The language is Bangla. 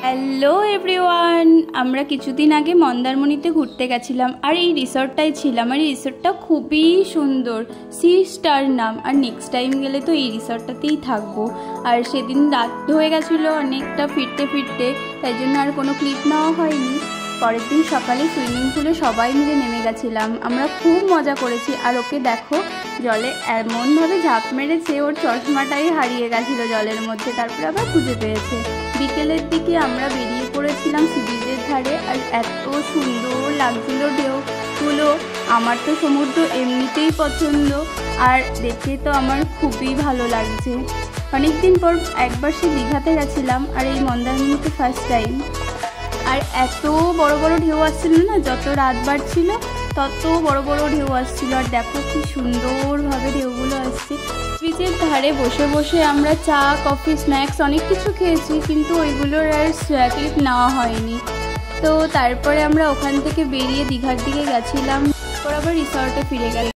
হ্যালো এভরিওয়ান, আমরা কিছুদিন আগে মন্দারমণিতে ঘুরতে গেছিলাম আর এই রিসর্টটাই ছিলাম। আর এই রিসর্টটা খুবই সুন্দর, 6 স্টার নাম। আর নেক্সট টাইম গেলে তো এই রিসর্টটাতেই থাকবো। আর সেদিন রাত হয়ে গেছিলো অনেকটা ফিরতে, তাই জন্য আর কোনো ক্লিপ নেওয়া হয়নি। পরের দিন সকালে সুইমিং পুলে সবাই মিলে নেমে গেছিলাম, আমরা খুব মজা করেছি। আর ওকে দেখো জলে এমনভাবে ঝাঁপ মেরেছে, ওর চশমাটাই হারিয়ে গেছিলো জলের মধ্যে, তারপরে আবার খুঁজে পেয়েছে। বিকেলের দিকে আমরা বেরিয়ে পড়েছিলাম সি বিচের ধারে, আর এত সুন্দর লাগছিল ঢেউগুলো। আমার তো সমুদ্র এমনিতেই পছন্দ, আর দেখে তো আমার খুবই ভালো লাগছে। অনেকদিন পর একবার সে দীঘাতে গেছিলাম, আর এই মন্দারমণিতে ফার্স্ট টাইম। আর এত বড় বড় ঢেউ আসছিল না, যত রাত বাড়ছিল তত বড় বড় ঢেউ আসছিল। আর দেখো কি সুন্দরভাবে ঢেউগুলো আসছে। বিচের ধারে বসে বসে আমরা চা, কফি, স্ন্যাক্স অনেক কিছু খেয়েছি, কিন্তু ওইগুলোর আর ক্লিপ নেওয়া হয়নি। তো তারপরে আমরা ওখান থেকে বেরিয়ে দীঘার দিকে গেছিলাম, তারপর আবার রিসর্টে ফিরে গেলাম।